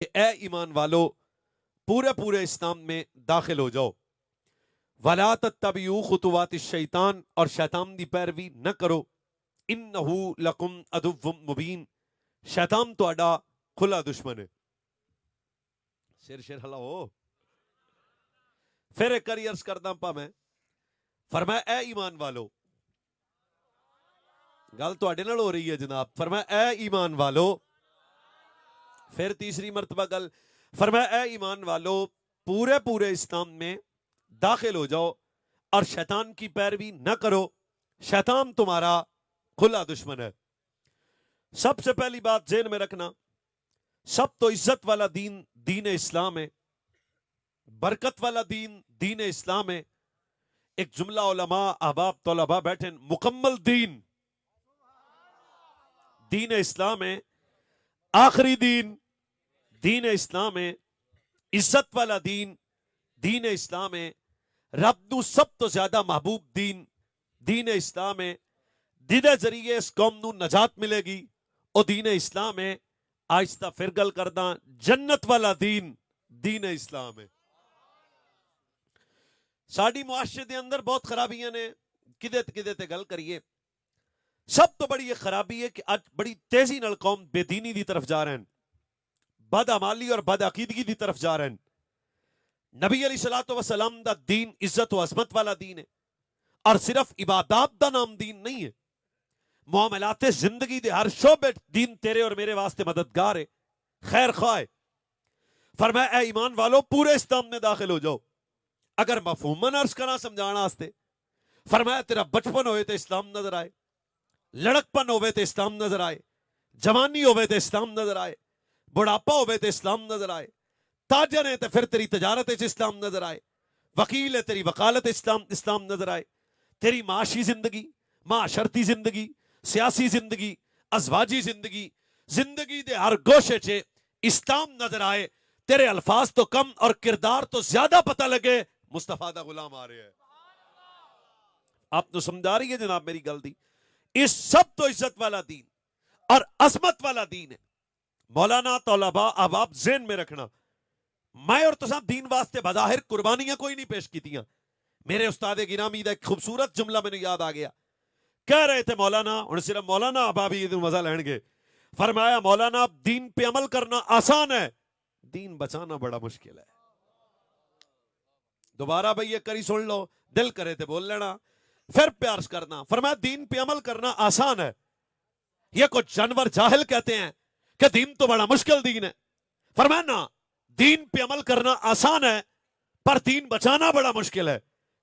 کہ اے ایمان والو پورے پورے اسلام میں داخل ہو جاؤ. وَلَا تَتَّبِعُوا خُطُوَاتِ الشَّيْطَان، اور شیطان دی پیروی نہ کرو. إِنَّهُ لَكُمْ عَدُوٌّ مُبِينٌ، شیطان تہاڈا کھلا دشمن ہے. شیر ہلاؤ. پھر ایک کری عرض کردا پا میں، فرمایا اے ایمان والو، گل تہاڈے نال ہو رہی ہے جناب. فرمایا اے ایمان والو، پھر تیسری مرتبہ گل فرمایا اے ایمان والو پورے پورے اسلام میں داخل ہو جاؤ اور شیطان کی پیروی نہ کرو، شیطان تمہارا کھلا دشمن ہے. سب سے پہلی بات ذہن میں رکھنا، سب تو عزت والا دین دین اسلام ہے، برکت والا دین دین اسلام ہے. ایک جملہ علماء احباب طلباء بیٹھے، مکمل دین دین اسلام ہے، آخری دین دین اسلام ہے، عزت والا دین دین اسلام ہے، رب نو سب تو زیادہ محبوب دین دین اسلام ہے. جہدے ذریعے اس قوم نو نجات ملے گی او دین اسلام ہے. آہستہ پھر گل کردا، جنت والا دین دین اسلام ہے. ساڈی معاشرے دے اندر بہت خرابیاں نے، کدے تے گل کریے. سب تو بڑی یہ خرابی ہے کہ اج بڑی تیزی نال قوم بے دینی دی طرف جا رہے ہیں، بد عمالی اور بد عقیدگی دی طرف جا رہے ہیں. نبی علیہ الصلوۃ والسلام دا دین عزت و عظمت والا دین ہے، اور صرف عبادات دا نام دین نہیں ہے. معاملات زندگی دے ہر شعبے دین تیرے اور میرے واسطے مددگار ہے، خیر خواہ ہے. فرمایا اے ایمان والو پورے اسلام میں داخل ہو جاؤ. اگر مفہوماً عرض کرنا سمجھانا واسطے، فرمایا تیرا بچپن ہوئے تو اسلام نظر آئے، لڑکپن ہوئے تو اسلام نظر آئے، جوانی ہوئے تو اسلام نظر آئے، بڑھاپا ہوئے تو اسلام نظر آئے، تاجر ہے تو پھر تیری تجارت اسلام نظر آئے، وکیل ہے تیری وکالت اسلام نظر آئے، تیری معاشی زندگی، معاشرتی زندگی، سیاسی زندگی، ازواجی زندگی، زندگی دے ہر گوشے چے اسلام نظر آئے. تیرے الفاظ تو کم اور کردار تو زیادہ پتہ لگے مصطفیٰ دا غلام آ رہے ہیں. آپ تو سمجھا رہی ہے جناب میری گل دی. اس سب تو عزت والا دین اور عظمت والا دین ہے. مولانا طلباء احباب ذہن میں رکھنا، میں اور تساں دین واسطے بظاہر قربانیاں کوئی نہیں پیش کیتیاں. میرے استاد گرامی دا ایک خوبصورت جملہ میں نے یاد آ گیا. کہہ رہے تھے مولانا، اور صرف مولانا احباب ہی مزہ لیں گے. فرمایا مولانا دین پہ عمل کرنا آسان ہے، دین بچانا بڑا مشکل ہے. دوبارہ بھئی یہ کری سن لو، دل کرے تھے بول لینا، پھر پیارس کرنا. فرمایا دین پہ عمل کرنا آسان ہے، یہ کچھ جانور جاہل کہتے ہیں کہ دین تو بڑا مشکل دین ہے. فرمایا نا، دین پہ عمل کرنا آسان ہے پر دین بچانا بڑا مشکل ہے.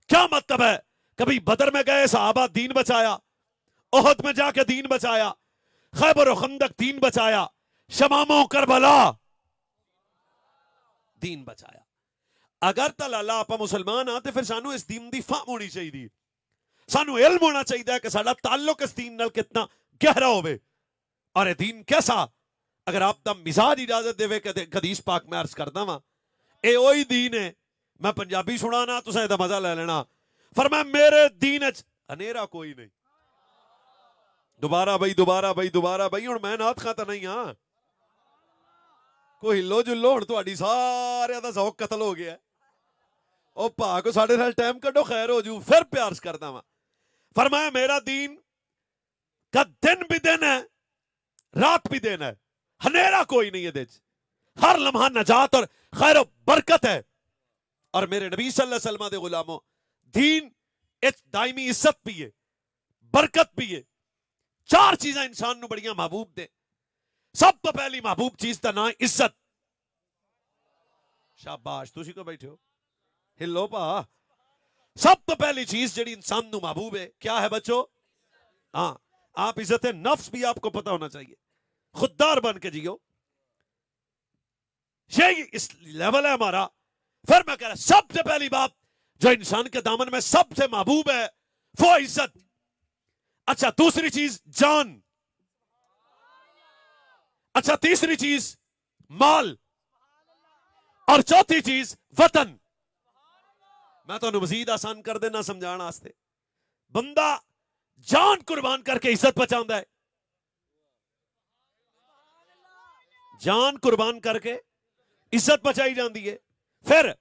کیا مطلب ہے؟ کبھی بدر میں گئے صحابہ دین بچایا، احد میں جا کے دین بچایا، خیبر و خندق دین بچایا، شمام و کربلا دین بچایا. اگر تلالا آپ مسلمان ہاں تو پھر سانو اس دین دی فہم ہونی چاہیے، سانو علم ہونا چاہیے کہ ساڈا تعلق اس دین نال کتنا گہرا ہوئے اور یہ دین کیسا. اگر آپ دا مزاج اجازت دے کہ حدیث پاک میں عرض کردا وا، اے وہی دین ہے. میں پنجابی سنانا تساں اے دا مزہ لے لینا. فرمایا میرے دین اچ انیرا کوئی نہیں. دوبارہ بھائی ہن میں نات خاں تے نہیں ہاں، کوئی ہلو جلو، ہن تہاڈی سارے دا ذوق قتل ہو گیا. او پاک ساڈے نال ٹائم کڈو، خیر ہو جو. پھر پیار کردا وا. فرمایا میرا دین کا دن بھی دن ہے، رات بھی دن ہے، ہنیرا کوئی نہیں ہے، ہر لمحہ نجات اور خیر و برکت ہے. اور میرے نبی صلی اللہ علیہ وسلم دے غلاموں، دین ایک دائمی عزت بھی ہے، برکت بھی ہے. چار چیزاں انسان نو بڑیاں محبوب دے. سب تو پہلی محبوب چیز دا نام عزت. شاباش، تسی کو بیٹھے ہو ہلو پا. سب تو پہلی چیز جڑی انسان نو محبوب ہے کیا ہے بچو؟ ہاں، آپ عزت نفس بھی آپ کو پتہ ہونا چاہیے، خوددار بن کے جیو. یہ اس لیول ہے ہمارا. پھر میں کہہ رہا سب سے پہلی بات جو انسان کے دامن میں سب سے محبوب ہے وہ عزت. اچھا دوسری چیز جان، اچھا تیسری چیز مال، اور چوتھی چیز وطن. میں تو مزید آسان کر دینا سمجھانا واسطے. بندہ جان قربان کر کے عزت بچاؤں ہے، جان قربان کر کے عزت بچائی جاندی ہے. پھر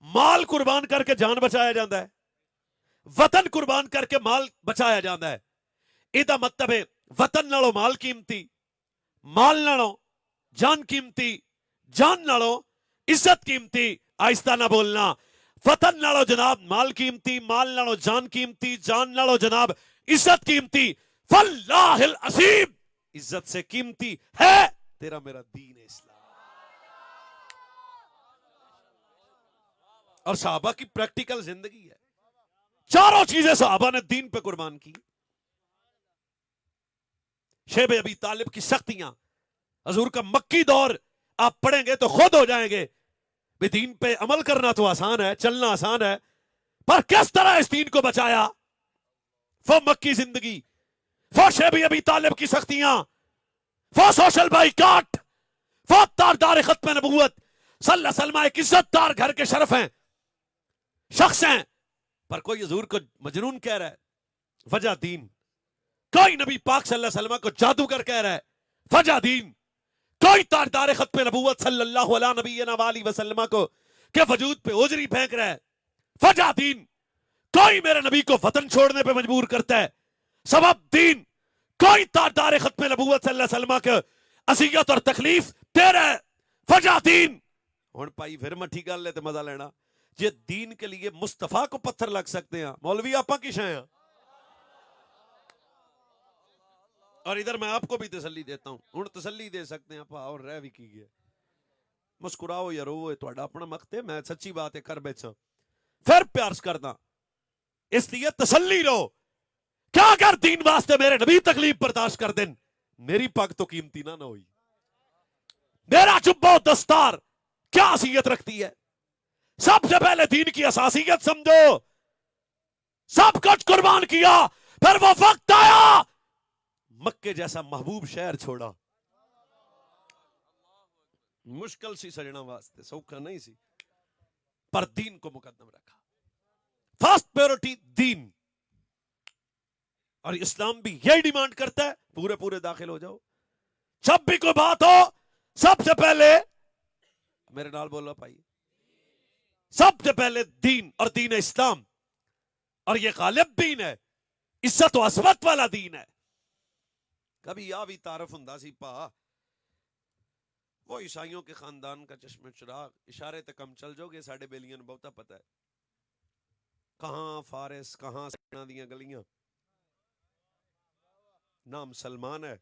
مال قربان کر کے جان بچایا جاتا ہے, وطن قربان کر کے مال بچایا جاتا ہے. یہ مطلب ہے وطن نالوں مال قیمتی, مال نالوں جان قیمتی, جان نالوں عزت قیمتی. آہستہ نہ بولنا. وطن نالوں جناب مال قیمتی, مال نالوں جان قیمتی, جان نالوں جناب عزت قیمتی. فاللہ العظیم عزت سے قیمتی ہے تیرا میرا دین اسلام. اور صحابہ کی پریکٹیکل زندگی ہے. چاروں چیزیں صحابہ نے دین پہ قربان کی. شیب ابی طالب کی سختیاں, حضور کا مکی دور آپ پڑھیں گے تو خود ہو جائیں گے بھی دین پہ عمل کرنا تو آسان ہے, چلنا آسان ہے, پر کس طرح اس دین کو بچایا. وہ مکی زندگی, وہ شیب ابی طالب کی سختیاں, وہ سوشل بائیکاٹ, وہ تاردار ختم نبوت صلی اللہ علیہ وسلم ایک عزت دار گھر کے شرف ہیں, شخص ہیں, پر کوئی حضور کو مجنون کہہ رہا ہے, وجہ دین. کوئی نبی پاک صلی اللہ علیہ وسلم کو جادوگر کہہ رہا ہے, وجہ دین. کوئی تاردار ختم نبوت صلی اللہ علیہ نبینا وآلہ وسلم کو کہ وجود پہ اوجری پھینک رہا ہے, وجہ دین. کوئی میرے نبی کو وطن چھوڑنے پہ مجبور کرتا ہے, سبب دین. کوئی تاردار ختم نبوت صلی اللہ علیہ وسلم کو اذیت اور تکلیف دے رہا ہے, وجہ دین. ہن پائی پھر مٹھی گل ہے تے مزہ لینا. جے دین کے لیے مصطفیٰ کو پتھر لگ سکتے ہیں, مولوی آپا کی شے ہیں. اور ادھر میں آپ کو بھی تسلی دیتا ہوں, ہن تسلی دے سکتے ہیں آپ اور رہ بھی کی گئے. مسکراؤ یا رو, تہاڈا اپنا وقت ہے, میں سچی بات ہے کر بیٹھا. پھر پیار کرنا, اس لیے تسلی رہو. کیا اگر دین واسطے میرے نبی تکلیف برداشت کر دیں, میری پگ تو قیمتی نہ ہوئی. میرا جبہ و دستار کیا حیثیت رکھتی ہے. سب سے پہلے دین کی اساسیت سمجھو. سب کچھ قربان کیا, پھر وہ وقت آیا مکے جیسا محبوب شہر چھوڑا. مشکل سی سجنا واسطے, سوکھا نہیں سی, پر دین کو مقدم رکھا. فرسٹ پریورٹی دین. اور اسلام بھی یہی ڈیمانڈ کرتا ہے, پورے پورے داخل ہو جاؤ. جب بھی کوئی بات ہو سب سے پہلے میرے نال بولو بھائی, سب سے پہلے دین اور دین اسلام. اور یہ غالب دین ہے, عزت و عظمت والا دین ہے. کبھی یا بھی تعارف ہوندا سی پا, وہ عیسائیوں کے خاندان کا چشم چراغ, اشارے تک ہم چل جاؤ گے ساڈے بیلیاں نوں بہتا پتہ ہے. کہاں فارس, کہاں سینا دیاں گلیاں, نام سلمان ہے.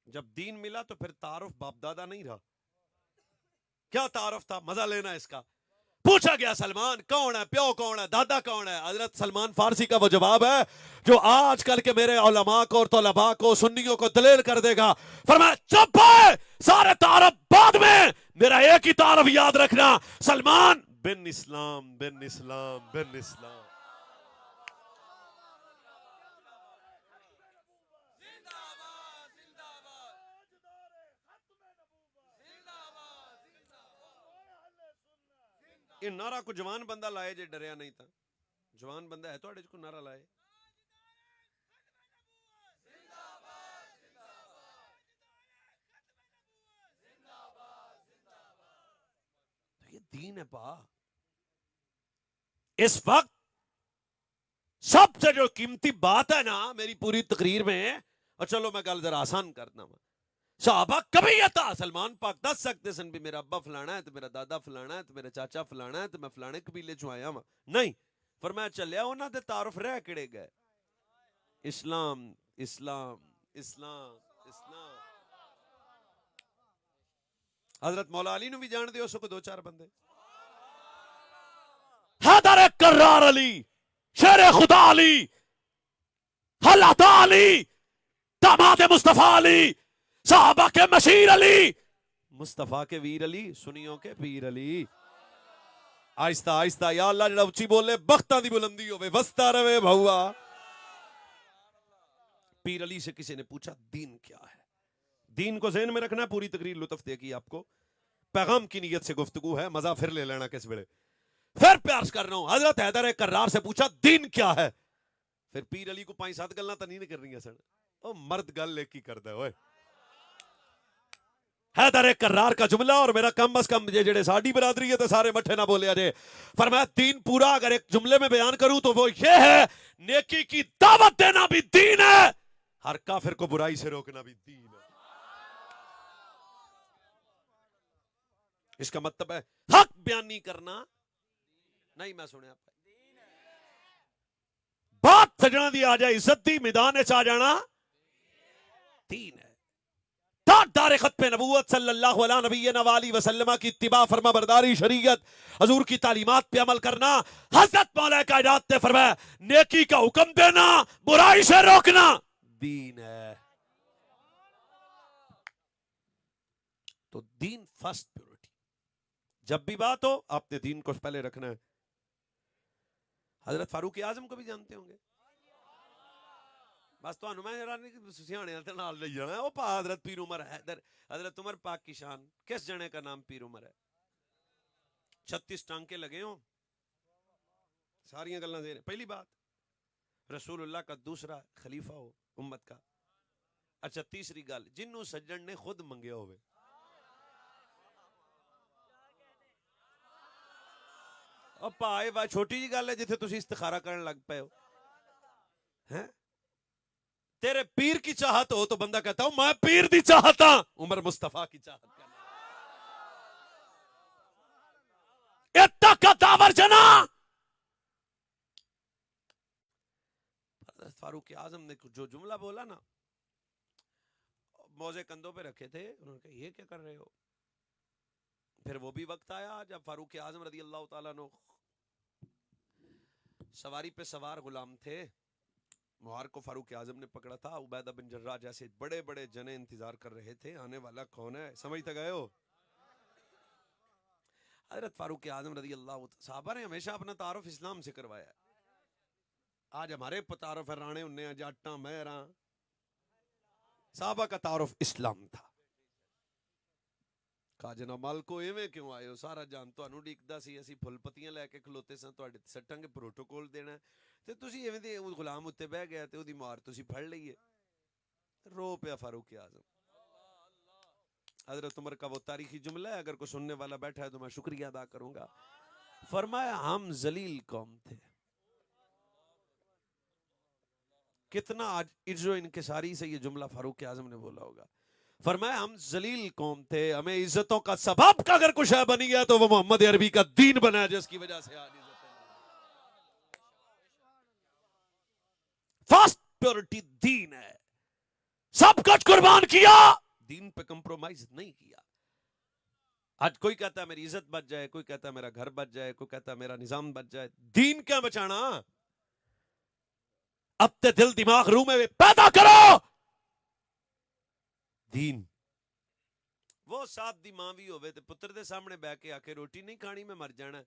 جب دین ملا تو پھر تعارف باپ دادا نہیں رہا. کیا تعارف تھا, مزہ لینا اس کا. پوچھا گیا سلمان کون ہے, پیو کون ہے, دادا کون ہے. حضرت سلمان فارسی کا وہ جواب ہے جو آج کل کے میرے علماء کو اور طلباء کو سنیوں کو دلیل کر دے گا. فرمایا چپ ہے, سارے تعارف بعد میں, میرا ایک ہی تعارف یاد رکھنا, سلمان بن اسلام, بن اسلام, بن اسلام. یہ نعرہ کو جوان بندہ لائے جے ڈریا نہیں تھا. جوان بندہ ہے تو کو نعرہ لائے. یہ دین ہے پا. اس وقت سب سے جو قیمتی بات ہے نا میری پوری تقریر میں, اور چلو میں گل ذرا آسان کرنا ہوں, صحابہ کبھی یہ تھا سلمان پاک دس سکتے سن بھی میرا ابا فلانا ہے تو میرا دادا فلانا ہے تو میرا چاچا فلانا ہے تو میں فلانے قبیلے چوں آیا ہوں. نہیں, فرمایا چلیا انہاں دے تعارف رہ کڑے گئے, اسلام اسلام اسلام اسلام. حضرت مولا علی نو بھی جان دے ہو سکو دو چار بندے. حیدر کرار علی, شیر خدا علی, حضرت علی, داماد مصطفیٰ علی, صحابہ کے مشیر علی, مصطفیٰ کے ویر علی, سنیوں کے پیر علی. آہستہ آہستہ یا اللہ جڑا اچھی بولے بختاں دی بلندی ہوے, وستا رہے بھوا. پیر علی سے کسی نے پوچھا دین کیا ہے. دین کو ذہن میں رکھنا, پوری تقریر لطف دے گی آپ کو, پیغام کی نیت سے گفتگو ہے, مزہ پھر لے لینا کس ویلے. پھر پیار کر رہا ہوں, حضرت حیدر کرار سے پوچھا دین کیا ہے. پھر پیر علی کو 5-7 گلاں تو نہیں کر رہی سن, او مرد گل ایک ہی کردا ہے. اوئے حیدر کرار کا جملہ اور میرا کم از کم یہ جڑے ساڈی برادری ہے تو سارے مٹھے نہ بولے جے. فرمایا دین پورا اگر ایک جملے میں بیان کروں تو وہ یہ ہے نیکی کی دعوت دینا بھی دین ہے, ہر کافر کو برائی سے روکنا بھی دین ہے. اس کا مطلب ہے حق بیان نہیں کرنا نہیں. میں سنیا بات سجنا دی آ جائے عزت دی میدان چ آ جانا دین ہے. دار ختم نبوت صلی اللہ علیہ نبینا وآلہ وسلم کی اتباع فرما برداری شریعت حضور کی تعلیمات پہ عمل کرنا. حضرت مولا کائنات نے فرمایا نیکی کا حکم دینا برائی سے روکنا دین ہے. تو دین فرسٹ پیورٹی. جب بھی بات ہو آپ نے دین کو پہلے رکھنا ہے. حضرت فاروق اعظم کو بھی جانتے ہوں گے. بس تو میں سیانے نال لے جانا وہ پا حضرت پیر عمر حیدر. حضرت عمر پاک کی شان. کس جنے کا نام پیر عمر ہے؟ 36 ٹانکے لگے ہوں ساری گلاں دے. پہلی بات رسول اللہ کا دوسرا خلیفہ ہو امت کا. اچھا تیسری گل جنوں سجن نے خود منگیا ہوئے. پائے با چھوٹی جی گل ہے جتھے تسی استخارہ کرنے لگ پے ہو. تیرے پیر کی چاہت ہو تو بندہ کہتا ہوں میں پیر دی چاہتا. عمر مصطفیٰ کی چاہت کرنا اتنا کا داور جنا. حضرت فاروق اعظم نے جو جملہ بولا نا موزے کندھوں پہ رکھے تھے. انہوں نے کہا یہ کیا کر رہے ہو؟ پھر وہ بھی وقت آیا جب فاروق اعظم رضی اللہ تعالیٰ عنہ سواری پہ سوار غلام تھے. مہار کو فاروق اعظم نے پکڑا تھا. عبیدہ بن جراح جیسے بڑے بڑے جنے انتظار کر رہے تھے آنے والا کون ہے. سمجھتے گئے ہو؟ حضرت فاروق اعظم رضی اللہ صحابہ نے ہمیشہ اپنا تعارف اسلام سے کروایا ہے. آج ہمارے تعارف ہے رانے انہیں ہیں جاٹاں مہراں. صحابہ کا تعارف اسلام تھا. کہا جناب مال کو ایویں کیوں آئے ہو؟ سارا جان تانوں ڈیکدا سی اسی پھل پتیاں لے کے کھلوتے سن تواڈے سٹاں کے پروٹوکول دینا تے تسی ایویں دے غلام اُتے بیٹھ گئے تے اودی مار تسی پھڑ لئیے. رو پیا فاروق اعظم. حضرت عمر کا وہ تاریخی جملہ ہے اگر کوئی سننے والا بیٹھا ہے تو میں شکریہ ادا کروں گا. فرمایا ہم ذلیل قوم تھے. کتنا آج عجز و انکساری سے یہ جملہ فاروق اعظم نے بولا ہوگا. فرمایا ہم ذلیل قوم تھے, ہمیں عزتوں کا سبب کا اگر کچھ ہے بنی گیا تو وہ محمد عربی کا دین بنا ہے جس کی وجہ سے آج فرسٹ پیورٹی دین ہے. سب کچھ قربان کیا دین پہ کمپرومائز نہیں کیا. آج کوئی کہتا ہے میری عزت بچ جائے, کوئی کہتا ہے میرا گھر بچ جائے, کوئی کہتا ہے میرا نظام بچ جائے. دین کیا بچانا؟ اپنے دل دماغ روح میں پیدا کرو دین. وہ ساتھ دی ماں بھی ہوئے تے پتر دے سامنے بہ کے آکے روٹی نہیں کھانی میں مر جانا.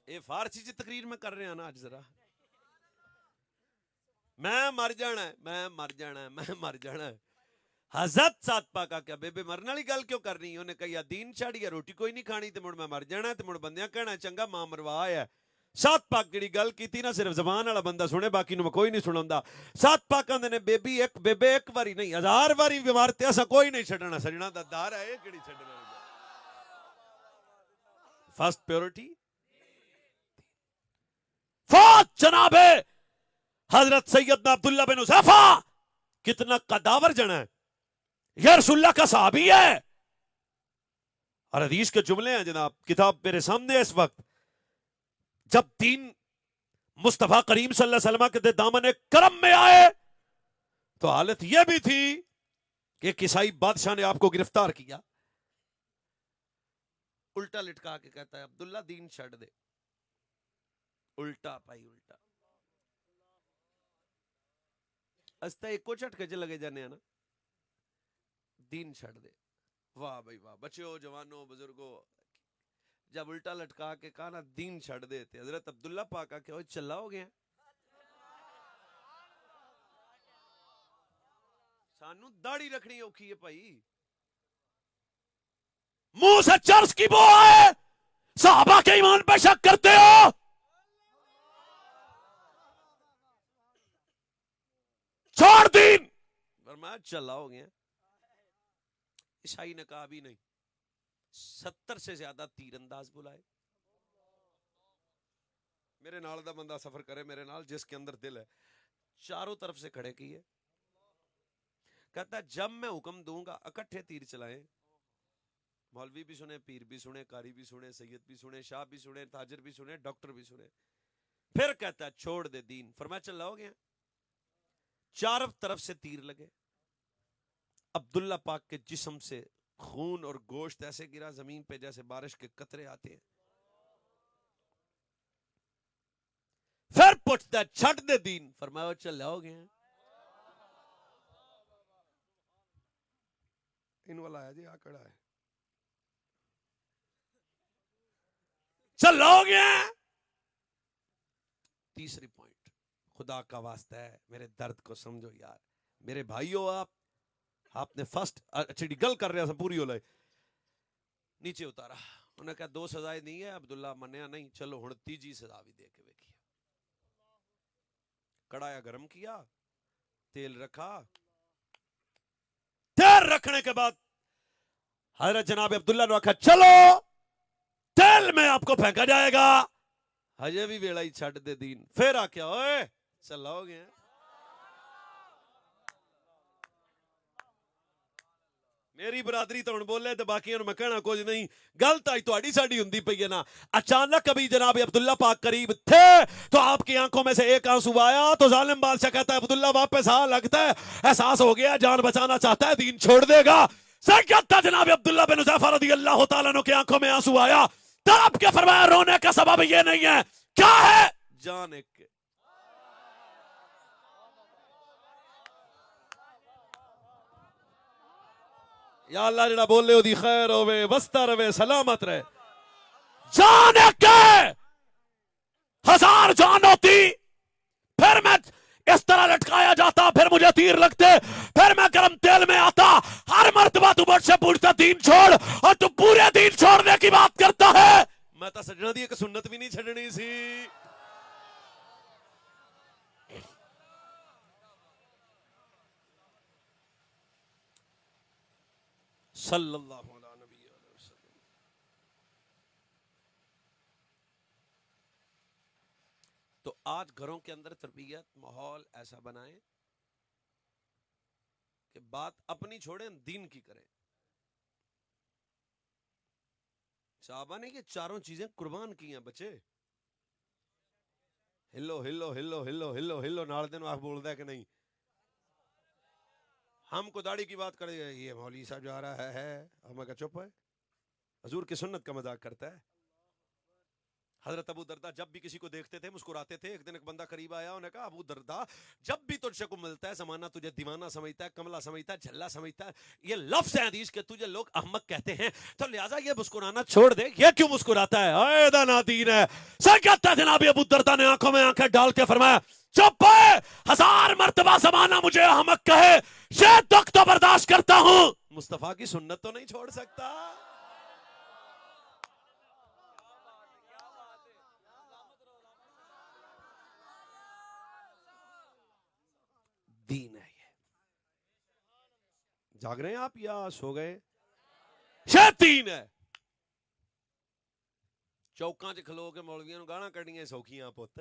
اے فارسی جی تقریر میں کر رہے ہیں نا آج ذرا میں مر جانا ہے میں مر جانا ہے میں مر جانا ہے. حضرت ساتھ پاکا کیا بے بے مرنے والی گل کیوں کر رہی؟ انہیں کہا یا دین چھاڑی یا روٹی کوئی نہیں کھانی تے مڑ میں مر جانا ہے تے مڑ بندیاں کہنا چنگا ماں مروا آیا. سات پاک جڑی گل کیتی نا صرف زبان والا بندہ سنے باقی نو کوئی نہیں سنوندا. سات پاکاں دے نے بیبی ایک بیبے ایک واری نہیں 1000 واری بیمار تے اسا کوئی نہیں چھڈنا. سجنا دا دار ہے اے کیڑی چھڈنا. فرسٹ پیورٹی فوت جناب حضرت سیدنا عبداللہ بن حذیفہ کتنا قداور جنا ہے. یہ رسول اللہ کا صحابی ہے اور حدیث کے جملے ہیں جناب. کتاب میرے سامنے اس وقت. جب دین مصطفیٰ کریم صلی اللہ علیہ وسلم کے دامن کرم میں آئے تو حالت یہ بھی تھی کہ ایک عیسائی بادشاہ نے آپ کو گرفتار کیا. الٹا لٹکا کے کہتا ہے عبداللہ دین چھڑ دے. الٹا پائی الٹا استا ایک کو چٹ کے لگے جانے ہیں نا دین چھڑ دے. واہ بھائی واہ بچوں جوانوں بزرگوں. جب الٹا لٹکا کے کہا نا دین چھڑ دیتے حضرت عبداللہ پاکا کہ چلا ہو گیا سانو داڑھی رکھنی اوکھی ہے بھائی. منہ سے چرس کی بو آئے صحابہ کے ایمان پہ شک کرتے ہو. چھوڑ دین فرمایا چلا ہو گیا. عیسائی نے کہا بھی نہیں. 70 سے زیادہ تیر انداز بلائے. میرے نال دا بندہ سفر کرے میرے نال جس کے اندر دل ہے, چاروں طرف سے کھڑے کیے. کہتا ہے جب میں حکم دوں گا اکٹھے تیر چلائیں. مولوی بھی سنے, پیر بھی سنے, قاری بھی سنے, سید بھی سنے, شاہ بھی سنے, تاجر بھی سنے, ڈاکٹر بھی سنے. پھر کہتا ہے چھوڑ دے دین. فرمایا چلا ہو گیا. چاروں طرف سے تیر لگے. عبداللہ پاک کے جسم سے خون اور گوشت ایسے گرا زمین پہ جیسے بارش کے قطرے آتے ہیں. پھر پوچھتا ہے چھٹ دے دین. فرمایا چلا ہو گیا. ان والا آیا جی, آ کڑا ہے. چلا ہو گیا. تیسری پوائنٹ, خدا کا واسطہ ہے میرے درد کو سمجھو یار. میرے بھائیو, آپ نے فرسٹ اچھی گل کر رہے ہیں پوری ہو لائے. نیچے اتارا. انہوں نے کہا 2 سزائیں نہیں ہے. عبداللہ منیا نہیں. چلو ہن تیجی سزا بھی دے کے ویکھی. کڑایا گرم کیا, تیل رکھا. تیل رکھنے کے بعد حضرت جناب عبداللہ نے کہا چلو تیل میں آپ کو پھینکا جائے گا. ہجے بھی ویلا ہی چھڈ دے دین. پھر آ کیا اوئے چلا ہو گیا. میری برادری تو ہن بولے تو باقی میں کہنا کچھ نہیں. گل تو تہاڈی ساڈی ہوندی پئی ہے نا. اچانک کبھی جناب عبداللہ پاک قریب تھے تو آپ کی آنکھوں میں سے ایک آنسو آیا تو ظالم بادشاہ کہتا ہے عبداللہ واپس آ, لگتا ہے احساس ہو گیا جان بچانا چاہتا ہے, دین چھوڑ دے گا. سیدنا جناب عبداللہ بن حذیفہ رضی اللہ تعالیٰ عنہ کی آنکھوں میں آنسو آیا. تڑپ کے فرمایا رونے کا سبب یہ نہیں ہے. کیا ہے؟ جان ایک کے. یا اللہ جڑا بولے دی خیر ہوے, وسطا رہے, سلامت رہے. جان ایک کے, 1000 جان ہوتی پھر میں اس طرح لٹکایا جاتا, پھر مجھے تیر لگتے, پھر میں گرم تیل میں آتا. ہر مرتبہ تو مجھ سے پوچھتا دین چھوڑ, اور تو پورے دین چھوڑنے کی بات کرتا ہے. میں تو سجنا دی ایک سنت بھی نہیں چھڑنی سی. صلی اللہ علیہ نبی وسلم. تو آج گھروں کے اندر تربیت ماحول ایسا بنائیں کہ بات اپنی چھوڑیں, دین کی کریں. صحابہ نے یہ چاروں چیزیں قربان کی ہیں بچے. Hello hello hello hello hello hello نال دن آپ بول دے کہ نہیں. ہم کو داڑھی کی بات کرے, یہ مولوی صاحب جا رہا ہے, ہمیں کہا چپ ہے, حضور کی سنت کا مذاق کرتا ہے. حضرت ابو دردہ جب بھی کسی کو دیکھتے تھے مسکراتے تھے. ایک دن ایک بندہ قریب آیا, انہوں نے کہا ابو دردہ جب بھی تجھ سے کو ملتا ہے زمانہ تجھے دیوانہ سمجھتا ہے, کملا سمجھتا ہے, جھلا سمجھتا ہے. یہ لفظ ہے حدیث کے, تجھے لوگ احمق کہتے ہیں, تو لہٰذا یہ مسکرانا چھوڑ دے. یہ کیوں مسکراتا ہے؟ اے نادین ہے. سکتا جناب ابو دردہ نے آنکھوں میں آنکھیں ڈال کے فرمایا چپ ہے, 1000 مرتبہ زمانہ مجھے احمق کہے, یہ دکھ تو برداشت کرتا ہوں, مصطفیٰ کی سنت تو نہیں چھوڑ سکتا. دین ہے یہ. جاگ رہے ہیں آپ یا سو گئے؟ یہ دین ہے. چوکاں چ کھلو کے مولویاں نو گالاں کڈنیاں سوکھیاں پت.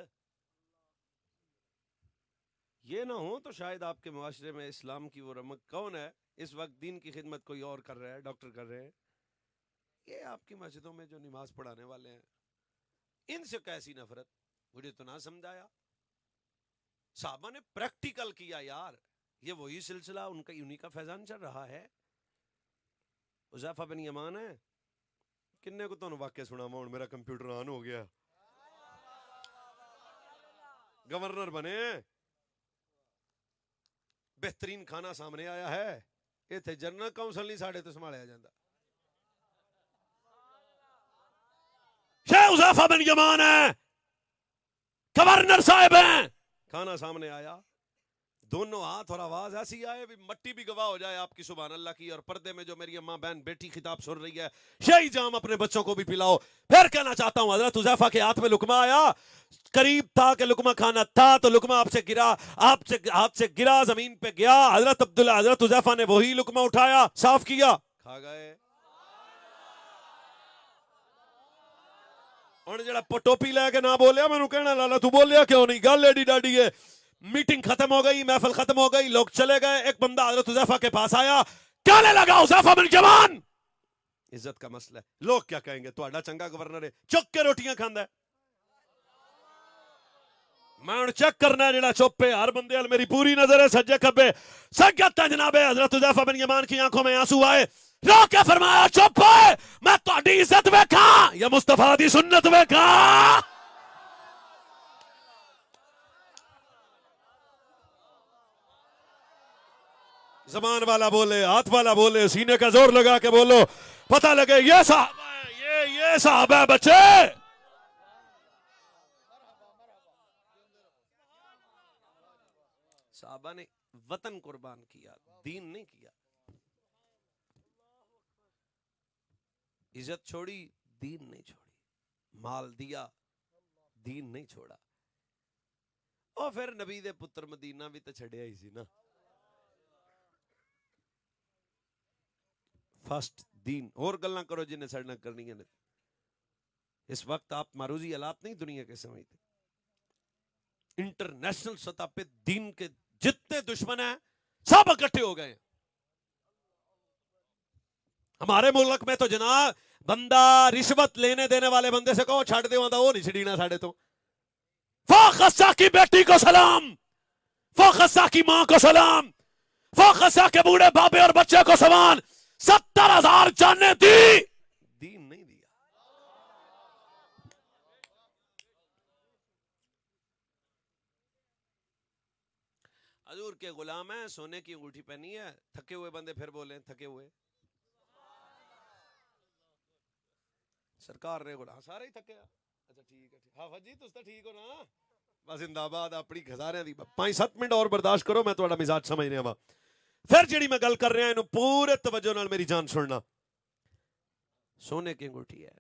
یہ نہ ہو تو شاید آپ کے معاشرے میں اسلام کی وہ رمق. کون ہے اس وقت دین کی خدمت؟ کوئی اور کر رہا ہے, ڈاکٹر کر رہے ہیں. یہ آپ کی مسجدوں میں جو نماز پڑھانے والے ہیں, ان سے کیسی نفرت, مجھے تو نہ سمجھایا. صحابہ نے پریکٹیکل کیا یار. یہ وہی سلسلہ ان کا, انہی کا فیضان چل رہا ہے. حذیفہ بن یمان ہے, کنے کو تو واقعہ سنا ہوں, میرا کمپیوٹر آن ہو گیا, گورنر بنے, بہترین کھانا سامنے آیا ہے, یہ تھے جنرل کاؤنسل نہیں ساڑھے تو سنبھالیا جاتا. شیخ حذیفہ بن یمان ہے, گورنر صاحب ہیں, کھانا سامنے آیا, دونوں ہاتھ اور آواز ایسی آئے بھی مٹی بھی گواہ ہو جائے آپ کی سبحان اللہ کی. اور پردے میں جو میری اماں بہن بیٹی خطاب سن رہی ہے, یہی جام اپنے بچوں کو بھی پلاؤ. پھر کہنا چاہتا ہوں حضرت حذیفہ کے ہاتھ میں لقمہ آیا, قریب تھا کہ لقمہ کھانا تھا تو لقمہ آپ سے گرا, آپ سے ہاتھ سے گرا, زمین پہ گیا. حضرت حذیفہ نے وہی لقمہ اٹھایا, صاف کیا, کھا گئے. اور جڑا ٹوپی لے کے نہ بولیا میں کہنا لالا تو بولیا کیوں نہیں, گل ایڈی ڈاڈی ہے. میٹنگ ختم ہو گئی, محفل ختم ہو گئی, لوگ چلے گئے. ایک بندہ حضرت حذیفہ کے پاس آیا, کہنے لگا حذیفہ بن جوان, عزت کا مسئلہ ہے, لوگ کیا کہیں گے, تہاڈا چنگا گورنر ہے, چک کے روٹیاں کھاندا ہے. میں ہن چیک کرنا ہے جڑا چپ ہے, ہر بندے ال میری پوری نظر ہے, سجے کھبے سگت جناب. حضرت حذیفہ بن یمان کی آنکھوں میں آنسو آئے, رو کے فرمایا چپ ہے, میں تہاڈی عزت ویکھاں یا مصطفیٰ دی سنت ویکھاں. زبان والا بولے, ہاتھ والا بولے, سینے کا زور لگا کے بولو, پتہ لگے یہ صحابہ ہے, یہ صحابہ ہے بچے. صحابہ نے وطن قربان کیا, دین نہیں کیا. عزت چھوڑی, دین نہیں چھوڑی. مال دیا, دین نہیں چھوڑا. اور پھر نبی دے پتر مدینہ بھی تو چھڑیا ہی سی نا. فرسٹ دین, اور گلاں کرو جنہیں سڑنا کرنی ہے. اس وقت آپ معروضی حالات نہیں دنیا کے سمجھتے. انٹرنیشنل سطح پہ دین کے جتنے دشمن ہیں سب اکٹھے ہو گئے. ہمارے ملک میں تو جناب بندہ رشوت لینے دینے والے بندے سے کہو چھڑ دے, وہ نہیں چھڑینا ساڑھے تو. فاخصہ کی بیٹی کو سلام, فاخصہ کی ماں کو سلام, فاخصہ کے بوڑھے بابے اور بچے کو سلام. 70,000 جانیں دی, دین نہیں دیا. حضور کے غلام ہیں, سونے کی انگوٹھی پہنی ہے, تھکے ہوئے بندے پھر بولیں تھکے ہوئے. سرکار نے غلام سارے ہی تھکے. اچھا ٹھیک ہے, ہاں جی تس تو ٹھیک ہو نا, بس زندہ آباد اپنی گزارے دی. 5-7 منٹ اور برداشت کرو, میں تھوڑا مزاج سمجھنے آوا. پھر جڑی میں گل کر رہا ہوں پورے توجہ نال میری جان سننا. سونے کی انگوٹھی ہے,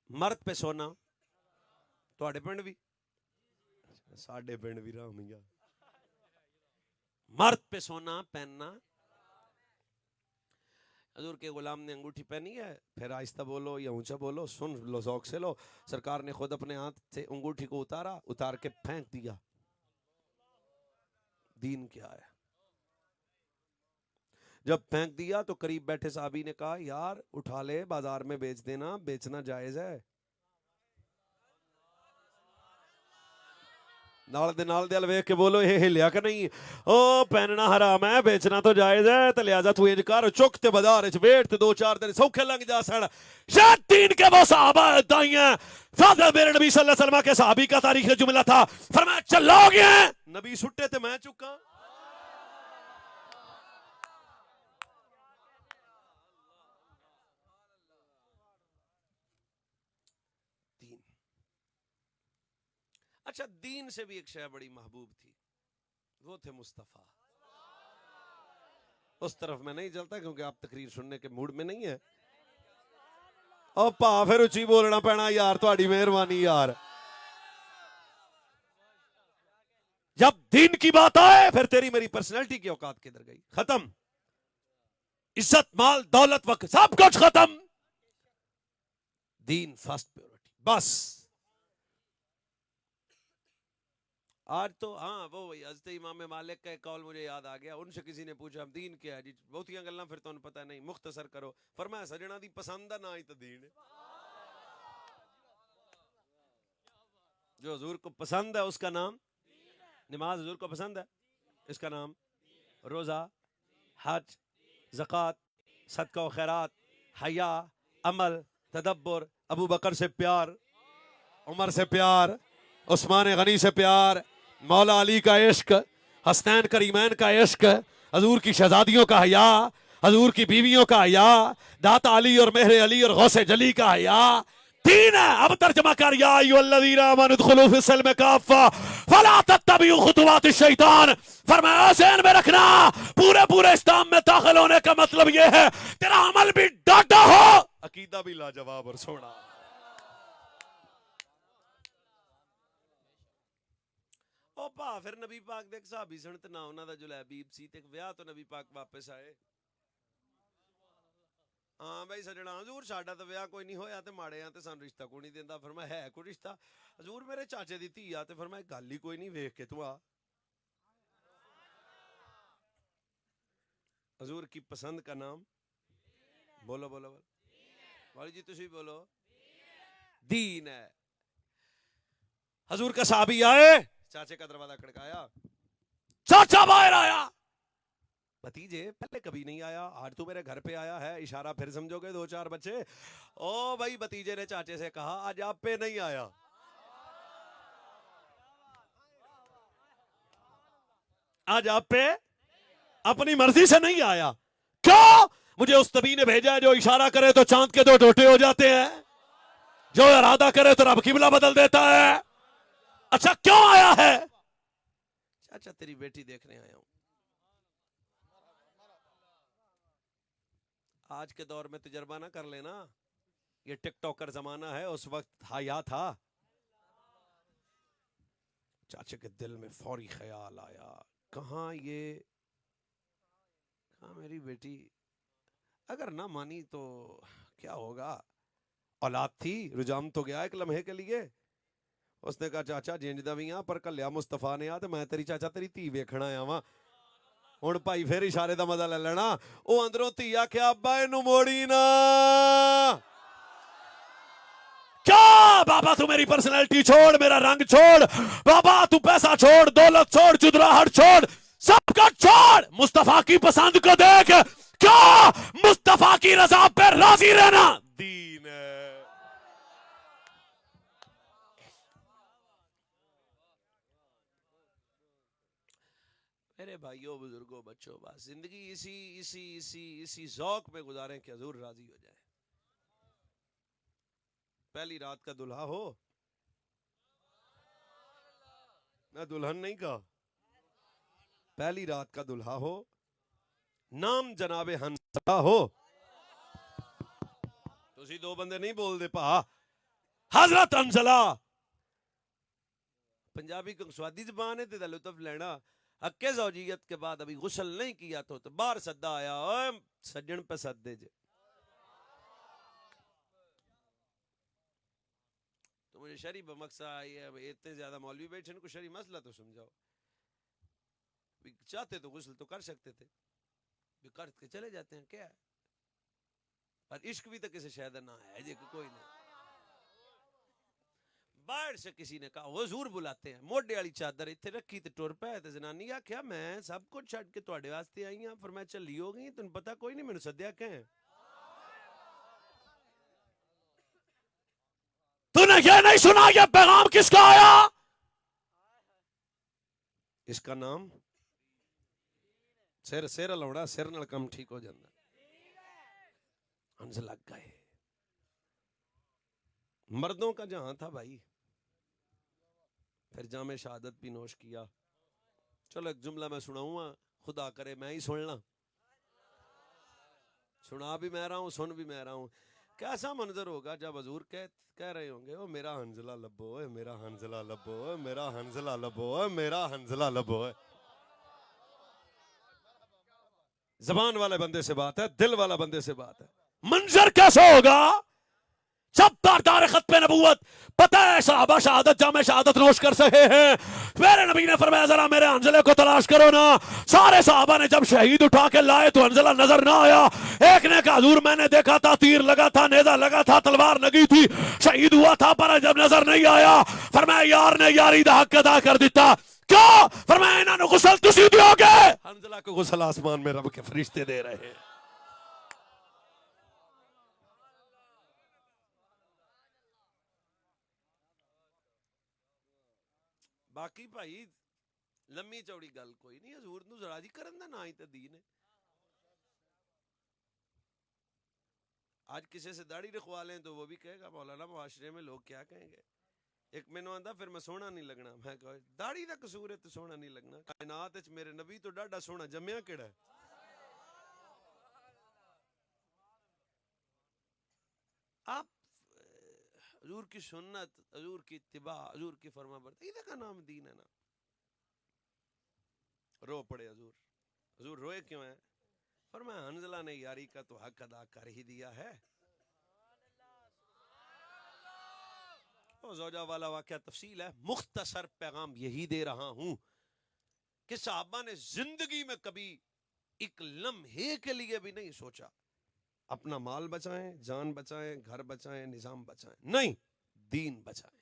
مرد پہ سونا, تواڈے پنڈ بھی, ساڈے پنڈ بھی رامیاں, مرد پہ سونا پہننا. حضور کے غلام نے انگوٹھی پہنی ہے, پھر آہستہ بولو یا اونچا بولو, سن لو, ذوق سے لو. سرکار نے خود اپنے ہاتھ سے انگوٹھی کو اتارا, اتار کے پھینک دیا. دین کیا ہے؟ جب پھینک دیا تو قریب بیٹھے صحابی نے کہا یار اٹھا لے, بازار میں بیچ دینا, بیچنا جائز ہے. نال دے ویکھ کے بولو یہ ہلیا کہ نہیں, او پہننا حرام ہے, بیچنا تو جائز ہے, تے لہذا تو انج کر چک تے بازار وچ ویٹ تے 2-4 دن سوکھے لنگ جا سن. شاید دین کے وہ صحابہ دائی ہیں. فاضل میرے نبی صلی اللہ علیہ وسلم کے صحابی کا تاریخ جملہ تھا, فرمایا چلو گے نبی سٹے تے میں چکا. اچھا دین سے بھی ایک شے بڑی محبوب تھی, وہ تھے مصطفیٰ. اس طرف میں نہیں چلتا کیونکہ آپ تقریر سننے کے موڈ میں نہیں ہے. او پا پھر اچھی بولنا پینا یار, تہاڈی مہربانی یار. جب دین کی بات آئے پھر تیری میری پرسنالٹی کی اوقات کدھر گئی؟ ختم. عزت, مال, دولت, وقت سب کچھ ختم. دین فرسٹ پیورٹی بس. آج تو ہاں وہ حضرت امام مالک کا ایک قول مجھے یاد آ گیا. ان سے کسی نے پوچھا دین کیا ہے جی, بہتیاں گلاں پھر تو پتہ نہیں, مختصر کرو. فرمایا سجنا دی پسند ہے نہ ہی تو دین ہے. جو حضور کو پسند ہے اس کا نام نماز, حضور کو پسند ہے اس کا نام روزہ, حج, زکوٰۃ, صدقہ و خیرات, حیا, عمل, تدبر, ابو بکر سے پیار, عمر سے پیار, عثمان غنی سے پیار, مولا علی کا عشق, حسنین کریمین کا عشق, حضور کی شہزادیوں کا حیا, حضور کی بیویوں کا حیا, داتا علی اور مہر علی اور غوث جلی کا حیا, دین ہے. اب ترجمہ کر یا ایھا الذین آمنوا ادخلوا فی السلم کافہ فلا تتبعوا خطوات الشیطان. فرمایا ذہن میں رکھنا پورے پورے اسلام میں داخل ہونے کا مطلب یہ ہے تیرا عمل بھی ڈاڈا ہو, عقیدہ بھی لاجواب اور سونا. او پا پھر نبی پاک دے صحابی سن تے نہ انہاں دا جلیبیب سی تے ویاہ تو نبی پاک واپس آئے. ہاں بھائی سجنا حضور ساڈا تو ویاہ کوئی نہیں ہویا تے ماڑے ہاں تے سان رشتہ کوئی نہیں دیندا. فرمایا ہے کوئی رشتہ؟ حضور میرے چاچے دی دھی آ. تے فرمایا گل ہی کوئی نہیں, ویکھ کے تو آ. حضور کی پسند کا نام بولو بولو بولو والی جی تسی بولو دین ہے. حضور کا صحابی آئے, چاچے کا دروازہ کھڑکایا, چاچا باہر آیا. بھتیجے پہلے کبھی نہیں آیا, آج تو میرے گھر پہ آیا ہے, اشارہ پھر سمجھو گے 2-4 بچے. او بھائی بھتیجے نے چاچے سے کہا آج آپ پہ نہیں آیا. آج آپ پہ اپنی مرضی سے نہیں آیا. کیوں؟ مجھے اس نبی نے بھیجا ہے جو اشارہ کرے تو چاند کے 2 ٹوٹے ہو جاتے ہیں, جو ارادہ کرے تو رب قبلہ بدل دیتا ہے. اچھا کیوں آیا ہے؟ چاچا تیری بیٹی دیکھنے آیا ہوں. آج کے دور میں تجربہ نہ کر لینا, یہ ٹک ٹاکر زمانہ ہے, اس وقت حیا تھا. چاچے کے دل میں فوری خیال آیا, کہاں میری بیٹی اگر نہ مانی تو کیا ہوگا. اولاد تھی, رجام تو گیا ایک لمحے کے لیے. اس نے کہا چاچا جینجدہ بھی ہاں پر کلیا مصطفیٰ نے آ تے میں تیری چاچا تیری تھی ویکھنا آیا واں. ہن بھائی پھر اشارے دا مزہ لے لینا. او اندروں تھی آکھیا ابا اینو موڑی نا. کیا بابا تو میری پرسنالٹی چھوڑ, میرا رنگ چھوڑ, بابا تو پیسہ چھوڑ, دولت چھوڑ, چدراہٹ چھوڑ, سب کا چھوڑ, مصطفیٰ کی پسند کو دیکھ. کیا مصطفیٰ کی رضا پہ راضی رہنا دین ہے. میرے بھائیوں بزرگوں بچوں, بس زندگی اسی ذوق میں گزاریں کہ حضور راضی ہو جائے. پہلی رات کا دلہا ہو, میں دلہن نہیں کہا, پہلی رات کا دلہا ہو, نام جناب حنظلہ ہو. تسی 2 بندے نہیں بول دے پا. حضرت حنظلہ پنجابی کو سوادی زبان ہے تے لطف لینا. حق زوجیت کے بعد ابھی غسل نہیں کیا تو باہر سدا آیا, اوے سجن پہ سدے جے. تو مجھے شرعی بمقصد آئی ہے, اتنے زیادہ مولوی بیٹھے ان کو شرعی مسئلہ تو سمجھاؤ. چاہتے تو غسل تو کر سکتے تھے, کر کے چلے جاتے ہیں, کیا ہے. پر عشق بھی تو کسی شاید نہ ہے جی, کوئی نہیں. باہر سے کسی نے کہا حضور بلاتے ہیں, موڈے والی چادر اتنے رکھی تے ٹر پے تے زنانی آکھیا میں سب کچھ چھڈ کے تواڈے واسطے آئی ہاں. فرمایا چلی ہو گئی, تمہیں پتہ کوئی نہیں مینوں سدیا کہیں. تو نے یہ نہیں سنا یہ پیغام کس کا آیا؟ اس کا نام سر لوڑا, سر نال کم ٹھیک ہو جاندہ. حنظلہ گئے, مردوں کا جہاں تھا بھائی. پھر جام شہادت بھی نوش کیا. چلو ایک جملہ میں سناؤں گا, خدا کرے میں ہی سننا. سنا بھی میں رہا ہوں, سن بھی میں رہا ہوں. کیسا منظر ہوگا جب حضور کہہ رہے ہوں گے او میرا حنظلہ لبو, اے میرا حنظلہ لبو, اے میرا حنظلہ لبو, اے میرا حنظلہ لبو. زبان والے بندے سے بات ہے, دل والا بندے سے بات ہے. منظر کیسا ہوگا جب تاجدار ختم نبوت پتہ ہے صحابہ شہادت جامع شہادت نوش کر سکے ہیں. میرے نبی نے فرمایا ذرا میرے حنظلے کو تلاش کرو نا. سارے صحابہ نے جب شہید اٹھا کے لائے تو حنظلہ نظر نہ آیا. ایک نے کہا حضور میں نے دیکھا تھا, تیر لگا تھا, نیزہ لگا تھا, تلوار لگی تھی, شہید ہوا تھا, پر جب نظر نہیں آیا. فرمایا یار نے یاری دا حق ادا کر دیتا. کیوں؟ فرمایا انہاں نو غسل تسی دیو گے. حنظلہ کو غسل آسمان میں رب کے فرشتے دے رہے ہیں. باقی بھائی لمبی چوڑی گل کوئی نہیں, حضور نو راضی کرن دا نا ہی تے دین ہے. آج کسی سے داڑھی رکھوا لیں تو وہ بھی کہے گا مولانا معاشرے میں لوگ کیا کہیں گے. ایک مینوں آندا پھر میں سونا نہیں لگنا. میں کہا داڑھی دا قصور ہے تو سونا نہیں لگنا. کائنات وچ میرے نبی تو ڈاڈا سونا جمیا کیڑا ہے. آپ حضور کی سنت، حضور کی اتباع، حضور کی فرما برداری، اسی کا نام دین ہے نا. رو پڑے حضور. حضور روئے کیوں ہیں؟ فرمایا حنزلہ نے یاری کا تو حق ادا کر ہی دیا ہے. زوجہ والا واقعہ تفصیل ہے، مختصر پیغام یہی دے رہا ہوں کہ صحابہ نے زندگی میں کبھی ایک لمحے کے لیے بھی نہیں سوچا اپنا مال بچائیں، جان بچائیں، گھر بچائیں، نظام بچائیں، نہیں، دین بچائیں.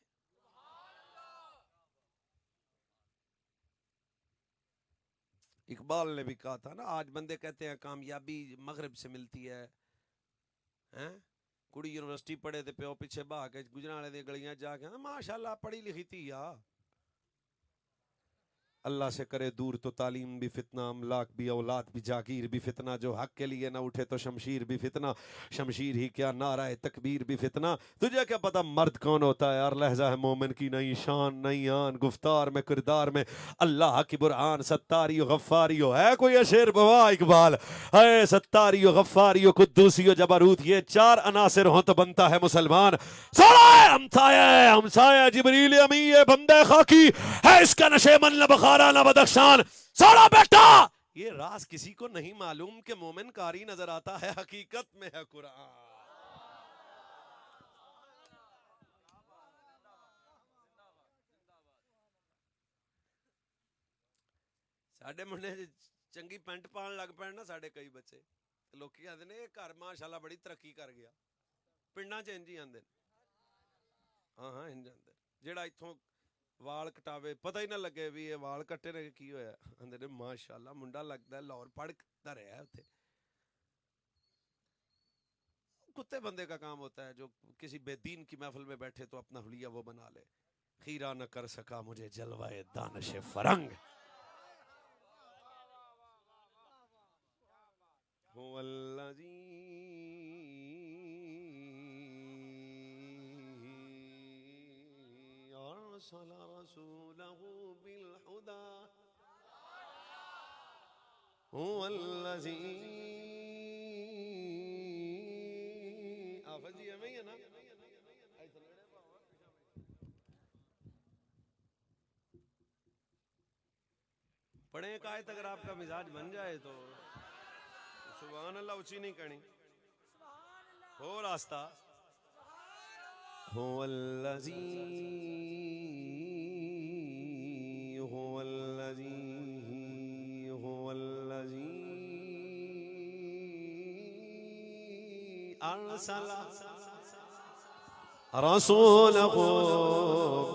اقبال نے بھی کہا تھا نا، آج بندے کہتے ہیں کامیابی مغرب سے ملتی ہے. کڑی یونیورسٹی پڑھے تے پیو پیچھے بہا کے گجرالے دی گلیاں جا کے ماشاءاللہ پڑھی لکھی تھی یا اللہ سے کرے دور تو تعلیم بھی فتنہ، املاک بھی، اولاد بھی، جاگیر بھی فتنہ. جو حق کے لیے نہ اٹھے تو شمشیر بھی فتنہ، شمشیر ہی کیا نعرہ تکبیر بھی فتنہ. تجھے کیا پتا مرد کون ہوتا ہے؟ ہر لہجہ ہے مومن کی نئی شان نئی آن، گفتار میں کردار میں اللہ کی برہان. ستاری و غفاری ہو ہے کوئی شعر بوا اقبال ہے، ستاری و غفاری و قدوسی و جبروت، یہ چار عناصر ہوں تو بنتا ہے مسلمان. سوڑا ہمسایہ جبریل امی بندے خاکی ہے، اس کا نشے من نہ بخارا نہ بدخشان. سوڑا بیٹا یہ راز کسی کو نہیں معلوم کہ مومن کاری نظر آتا ہے، حقیقت میں ہے قرآن. ساڈے منڈے چنگی پینٹ پان لگ پین نا ساڈے کئی بچے لوگ آتے ہیں یہ گھر ماشاءاللہ بڑی ترقی کر گیا. پنڈاں چ انج ہی آندے ہاں انج آندے جیڑا ایتھوں وال کٹاوے پتہ ہی نہ لگے بھی یہ وال کٹے نے کی ہویا. آندے نے ماشاءاللہ منڈا لگدا ہے لاہور پڑھدا رہیا ہے اوتھے. کتے بندے کا کام ہوتا ہے جو کسی بے دین کی محفل میں بیٹھے تو اپنا حلیہ وہ بنا لے. خیرہ نہ کر سکا مجھے جلوہ دانش فرنگ. هو الذی ارسل رسوله بالهدى هو الذی آفت جی ہمیں ہے نا پڑھیں ایک آیت اگر آپ کا مزاج بن جائے تو سبحان اللہ اچھی نہیں کہنی ہو راستہ. هو الذی هو الذی هو الذی ارسل رسوله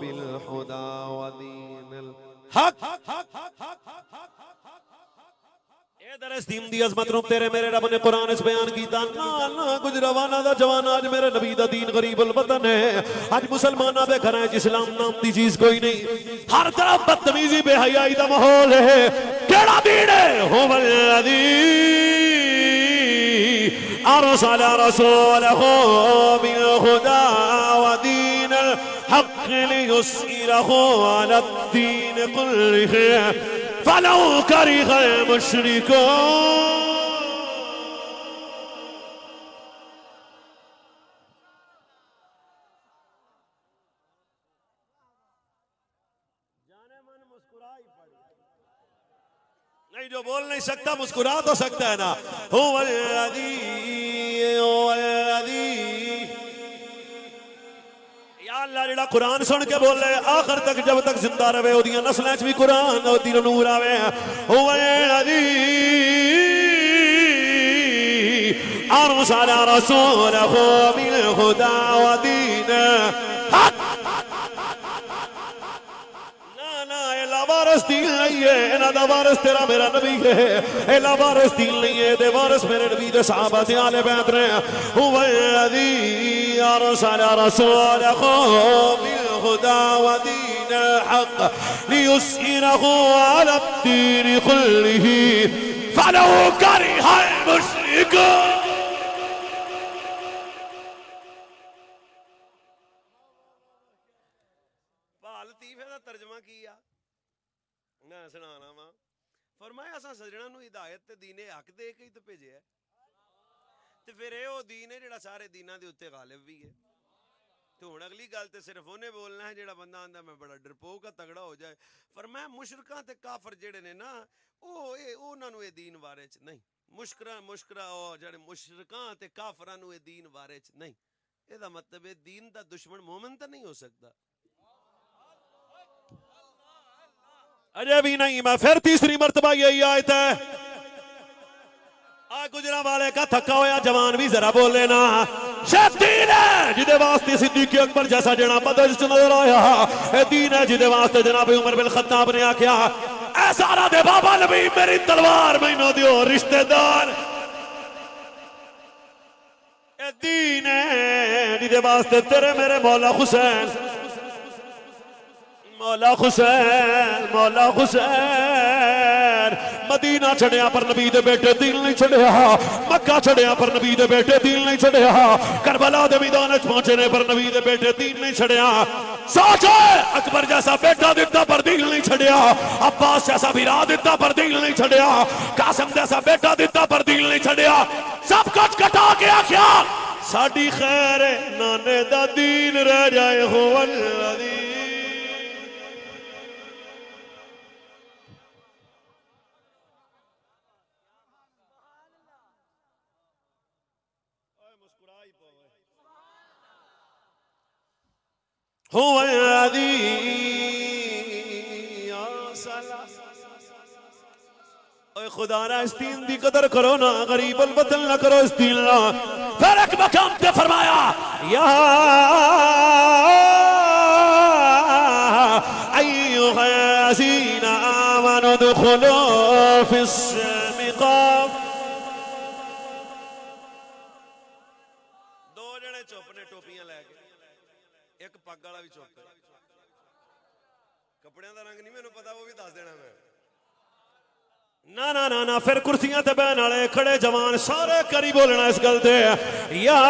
بالهدى ودین الحق. درس دین دی عظمت نو تیرے میرے رب نے قرآن اس بیان کیتا. نہ کچھ روانہ دا جوانا آج میرے نبی دا دین غریب الوطن ہے. آج مسلمانہ دے گھر ہے اسلام نام دی چیز کوئی نہیں، ہر طرف بدتمیزی بے حیائی دا ماحول ہے. کیڑا دین ہے؟ هو الذی ارسل رسوله بالهدى ودین الحق لیظہرہ علی الدین کلہ فلو کرہ المشرکون. جانے من مسکرا ہی پڑی نہیں، جو بول نہیں سکتا مسکرا تو سکتا ہے نا. هو الذی یا اللہ جڑا قرآن سن کے بولے آخر تک جب تک زندہ رہے اودیاں نسلاں وچ بھی قرآن دی نور آوے. هو الذی ارسل رسوله بالهدى ودین الحق. وارث دین نہیں ہے انہاں دا وارث تیرا میرا نبی ہے. الا وارث دین نہیں ہے دے وارث میرے نبی دے صحابہ تے آل بیت نے. هو الذی ارسل رسوله بالهدى ودین الحق لیظہرہ علی الدین کلہ فلو کرہ المشرکون. ترجمہ کیا میں سنانا وا فرمایا اساں سجنا نو ہدایت تے دین حق دے کے ہی تے بھیجیا ہے تے پھر اے او دین ہے جڑا سارے دیناں دے اوتے غالب بھی ہے تو ہن اگلی گل تے صرف اونے بولنا ہے جڑا بندہ آندا میں بڑا ڈرپوک کا تگڑا ہو جائے فرمایا مشرکاں تے کافر جڑے نے نا انہاں نو اے دین وارے چ نہیں مشکرا او جڑے مشرکاں تے کافراں نو اے دین وارے چ نہیں اے دا مطلب ہے دین دا دشمن مومن تے نہیں ہو سکتا اجے بھی نہیں میں پھر تیسری مرتبہ یہی آیت ہے آ گجرا والے کا تھکا ہویا جوان بھی ذرا بولے نا شاید دین ہے جدے واسطے صدیق اکبر جیسا جناب بدر چ نظر آیا اے دین ہے جدے واسطے جناب عمر بن خطاب نے آکھیا اے سارا دے بابا نبی میری تلوار مینوں دیو رشتہ دار اے دین ہے جدے واسطے تیرے میرے مولا حسین مدینہ چھڑیا پر نبی دے بیٹے دین نہیں چھڑیا مکہ چھڑیا پر نبی دے بیٹے دین نہیں چھڑیا کربلا دے میدان وچ پہنچے نے پر نبی دے بیٹے دین نہیں چھڑیا سوچو اکبر جیسا بیٹا دیتا پر دین نہیں چھڑیا عباس جیسا بھرا دیتا پر دین نہیں چھڑیا قاسم جیسا بیٹا دیتا پر دین نہیں چھڑیا سب کچھ کٹا کے آکھیا ساڈی خیر نانے دا دین رہ جائے ہو الذی هو الذي اے خدا را اس دین دی قدر کرو نا غریب الوطن نہ کرو اس دین نا پھر ایک مقام تے فرمایا یا ایھا الذین آمنوا ادخلوا فی السلم قافلہ دو جنے چپ نے ٹوپیاں لے کے ایک پگ والا بھی چپ ہے کپڑیاں دا رنگ نہیں مینوں پتا وہ بھی دس دینا میں نا پھر کرسیاں تے بہن والے کھڑے جوان سارے کری بولنا اس گل تے یا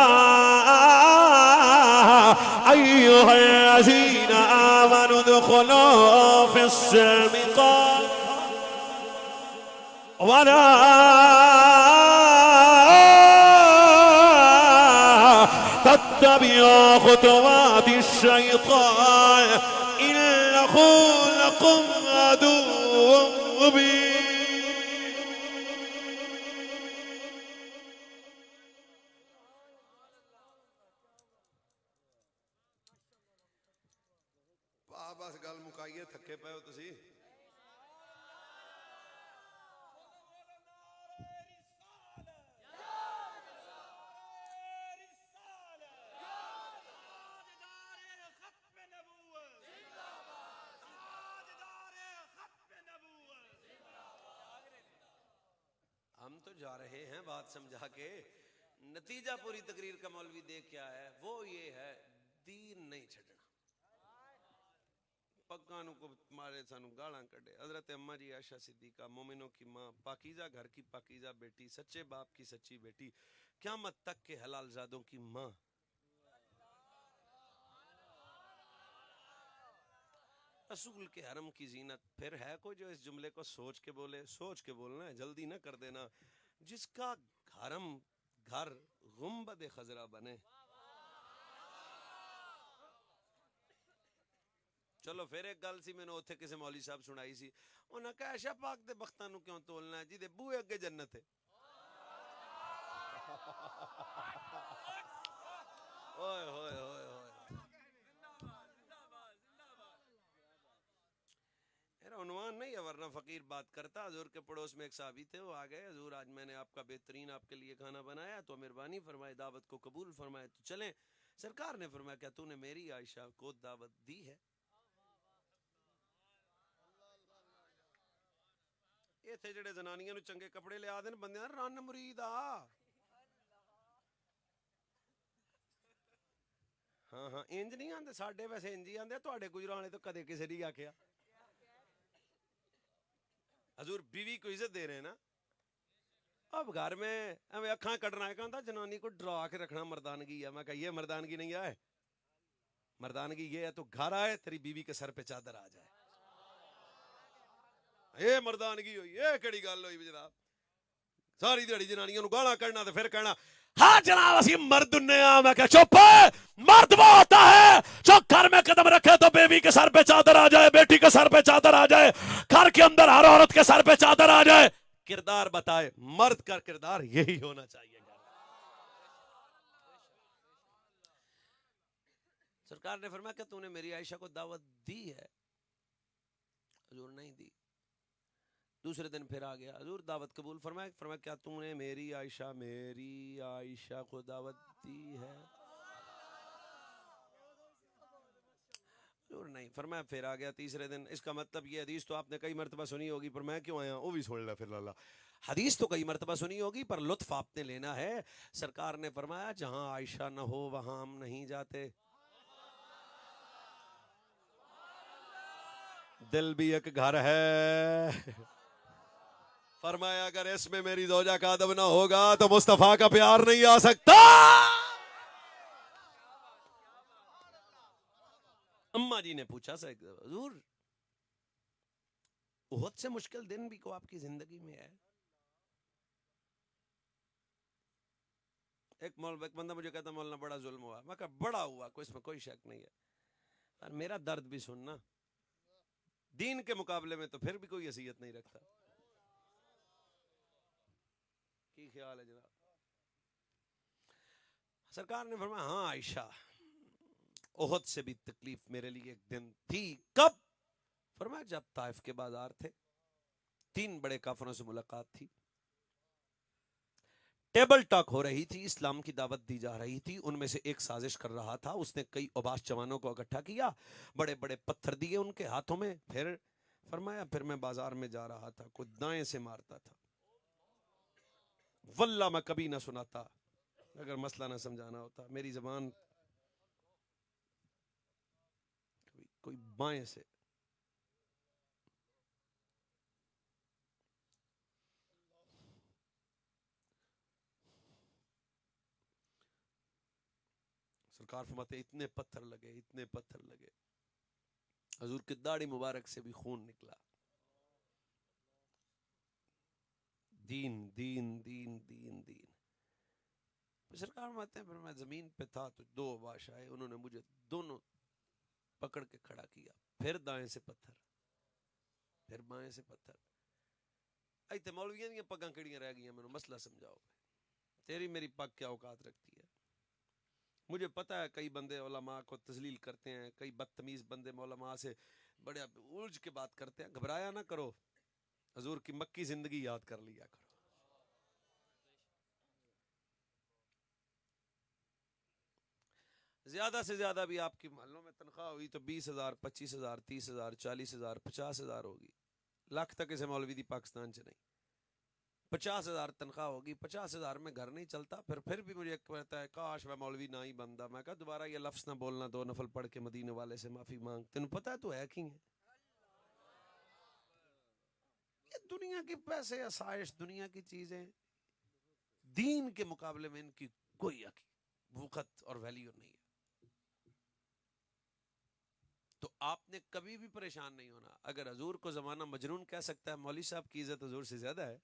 ایھا الذین آمنوا ادخلوا فی السلم ولا تتبعوا خطوات الشیطان انه لکم عدو مبین بس گل مکائیے تھکے پے ہو تسی ہم تو جا رہے ہیں بات سمجھا کے نتیجہ پوری تقریر کا مولوی دیکھ کیا ہے وہ یہ ہے دین نہیں چھڑنا پکانوں کو مارے سانو گالاں کڈے حضرت اماں جی عائشہ صدیقہ مومنوں کی ماں پاکیزہ گھر کی پاکیزہ بیٹی سچے باپ کی سچی بیٹی قیامت تک کے حلال زادوں کی ماں رسول کے حرم کی زینت پھر ہے کوئی جو اس جملے کو سوچ کے بولے سوچ کے بولنا ہے جلدی نہ کر دینا جس کا حرم گھر گنبد خضرا بنے چلو پھر ایک گل سی میں نے اوتھے کسی مولوی صاحب سنائی سی انہاں کہا عائشہ پاک دے بختاں نو کیوں تولنا ہے جی دے بوئے اگے جنت ہے اوئے ہوئے ہوئے ہوئے عنوان نہیں ہے ورنہ فقیر بات کرتا حضور کے پڑوس میں ایک صحابی تھے وہ آگئے حضور آج میں نے آپ کا بہترین آپ کے لیے کھانا بنایا تو مہربانی فرمائے دعوت کو قبول فرمائے تو چلیں سرکار نے فرمایا کیا تو نے میری عائشہ کو دعوت دی ہے یہ تھے جڑے زنانیاں نو چنگے کپڑے لے آدن بندیاں رن مرید ہاں انج نہیں آندے ساڈے ویسے انج ہی آندے تواڈے گجراں والے تو کدے کسے نہیں آکھیا حضور بیوی کو عزت دے رہے ہیں نا اب گھر میں ہمیں اکھاں کٹنا ہے کہاں تھا جنانی کو ڈرا کے رکھنا مردانگی ہے میں کہا یہ مردانگی نہیں ہے مردانگی یہ ہے تو گھر آئے تیری بیوی کے سر پہ چادر آ جائے. اے مردانگی ہوئی, اے کیڑی گل ہوئی جناب. ساری دیہڑی جنانیاں نو گالاں کڈنا تے پھر کہنا ہاں جناب اسی مرد نے آ. میں کہ چپ, مرد وہ ہوتا ہے جو گھر میں قدم رکھے تو بیوی کے سر پہ چادر آ جائے, بیٹی کے سر پہ چادر آ جائے, گھر کے اندر ہر عورت کے سر پہ چادر آ جائے. کردار بتائے, مرد کا کردار یہی ہونا چاہیے. سرکار نے فرمایا کہ تو نے میری عائشہ کو دعوت دی ہے؟ حضور نہیں دی. دوسرے دن پھر آ گیا, حضور دعوت قبول. فرمایا کیا تم نے میری عائشہ کو دعوت دی ہے؟ حضور نہیں. فرمایا پھر آ گیا تیسرے دن. اس کا مطلب یہ حدیث تو آپ نے کئی مرتبہ سنی ہوگی, پر میں کیوں آیا وہ بھی سن لے پھر. اللہ, حدیث تو کئی مرتبہ سنی ہوگی پر لطف آپ نے لینا ہے. سرکار نے فرمایا جہاں عائشہ نہ ہو وہاں ہم نہیں جاتے. دل بھی ایک گھر ہے. فرمایا اگر اس میں میری زوجہ کا ادب نہ ہوگا تو مصطفیٰ کا پیار نہیں آ سکتا. اماں جی نے پوچھا حضور احد سے مشکل دن بھی کو آپ کی زندگی میں ہے؟ ایک بندہ مجھے کہتا مولانا بڑا ظلم ہوا. میں کہا بڑا ہوا, کوئی اس میں کوئی شک نہیں ہے, میرا درد بھی سننا. دین کے مقابلے میں تو پھر بھی کوئی حیثیت نہیں رکھتا. کی خیال ہے جناب؟ سرکار نے فرمایا ہاں عائشہ, احد سے بھی تکلیف میرے لیے ایک دن تھی. کب؟ فرمایا جب طائف کے بازار تھے, 3 بڑے کافروں سے ملاقات تھی, ٹیبل ٹاک ہو رہی تھی, اسلام کی دعوت دی جا رہی تھی. ان میں سے ایک سازش کر رہا تھا, اس نے کئی اوباش جوانوں کو اکٹھا کیا, بڑے بڑے پتھر دیے ان کے ہاتھوں میں. پھر فرمایا پھر میں بازار میں جا رہا تھا, کوئی دائیں سے مارتا تھا. واللہ میں کبھی نہ سناتا اگر مسئلہ نہ سمجھانا ہوتا. میری زبان کوئی بائیں سے. سرکار فرماتے اتنے پتھر لگے, حضور کی داڑھی مبارک سے بھی خون نکلا. دین دین دین دین دین. سرکار فرماتے ہیں پھر میں زمین پہ تھا تو 2 اوباش آئے, انہوں نے مجھے دونوں پکڑ کے کھڑا کیا. پھر دائیں سے پتھر, پھر بائیں سے پتھر. ایتھے مولویاں دیاں پگاں کیڑیاں رہ گئیاں, مینوں مسئلہ سمجھاؤ. تیری میری پگ کیا اوقات رکھتی ہے؟ مجھے پتا ہے کئی بندے علماء کو تذلیل کرتے ہیں, کئی بدتمیز بندے علماء سے بڑے الجھ کے بات کرتے ہیں. گھبرایا نہ کرو, حضور کی مکی زندگی یاد کر لیا کرو. زیادہ سے زیادہ بھی آپ کی محلوں میں تنخواہ ہوئی تو 20,000 25,000 30,000 40,000 50,000 ہوگی. لاکھ تک اسے مولوی دی پاکستان چ نہیں. 50,000 تنخواہ ہوگی, 50,000 میں گھر نہیں چلتا. پھر بھی مجھے کہتا ہے کاش میں مولوی نہ ہی بنتا. میں کہا دوبارہ یہ لفظ نہ بولنا, 2 نفل پڑھ کے مدینے والے سے معافی مانگ. تینوں پتہ ہے تو ہے کی ہے یہ دنیا کے پیسے, آسائش, دنیا کی چیزیں, دین کے مقابلے میں ان کی کوئی وقت اور ویلیو نہیں ہے. تو آپ نے کبھی بھی پریشان نہیں ہونا. اگر حضور کو زمانہ مجنون کہہ سکتا ہے, مولوی صاحب کی عزت حضور سے زیادہ ہے.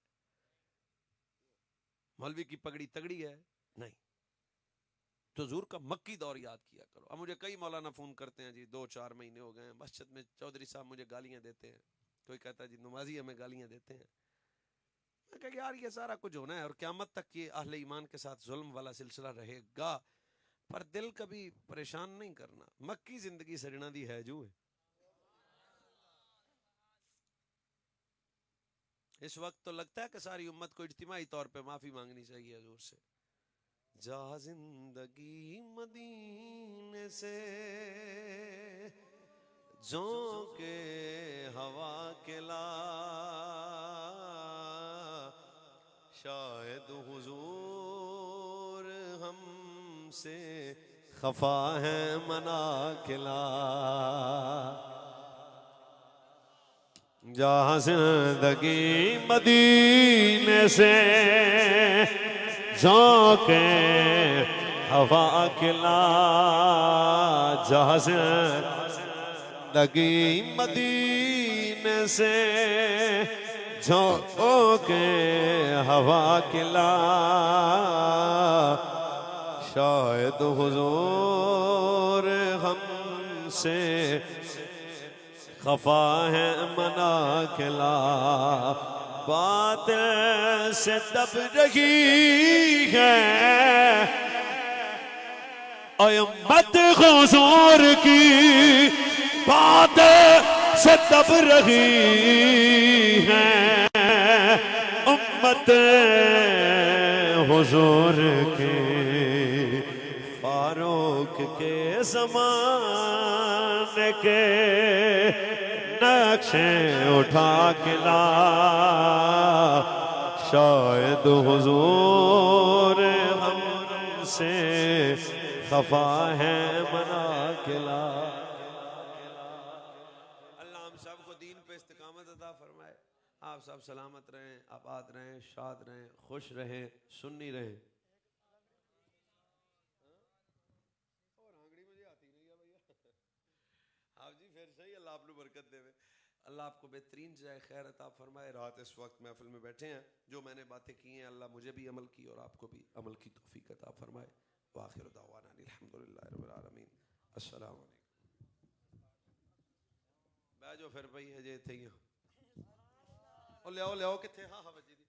مولوی کی پگڑی تگڑی ہے نہیں, تو حضور کا مکی دور یاد کیا کرو. اب مجھے کئی مولانا فون کرتے ہیں, جی 2-4 مہینے ہو گئے ہیں مسجد میں چودھری صاحب مجھے گالیاں دیتے ہیں. کوئی کہتا ہے جی نمازی ہمیں گالیاں دیتے ہیں. میں کہا یار یہ سارا کچھ ہونا ہے اور قیامت تک یہ اہل ایمان کے ساتھ ظلم والا سلسلہ رہے گا, پر دل کبھی پریشان نہیں کرنا. مکی زندگی سجنا دی ہے جو ہے. اس وقت تو لگتا ہے کہ ساری امت کو اجتماعی طور پہ معافی مانگنی چاہیے حضور سے. جا زندگی مدینے سے جھونکے ہوا کے لا, شاید حضور ہم سے خفا ہے منا کے لا. جہاں زندگی مدینے سے جھونکے ہوا کلا جہاز لگی مدینے سے جھونکے ہوا کلا شاید حضور ہم سے خفا ہے منا کلا بات سے دب رہی ہے اے امت حضور کی بات سے دب رہی ہے امت حضور کے فاروق کے زمانے کے نقشے اٹھا کے لا شاید حضور ہم سے خفا ہے منا کے لا اللہ ہم سب کو دین پہ استقامت عطا فرمائے آپ سب سلامت رہیں آباد رہیں شاد رہیں خوش رہیں سنی رہیں آپ جی پھر صحیح اللہ آپ نے برکت دے اللہ آپ کو بہترین جائے خیر عطا فرمائے رات اس وقت محفل میں بیٹھے ہیں جو میں نے باتیں کی ہیں اللہ مجھے بھی عمل کی اور آپ کو بھی عمل کی توفیق عطا فرمائے وآخر دعوانا الحمدللہ رب العالمین السلام علیکم بیجو پھر بھئی ہے جے تھے ہی لے آؤ کتھے ہاں بجی دی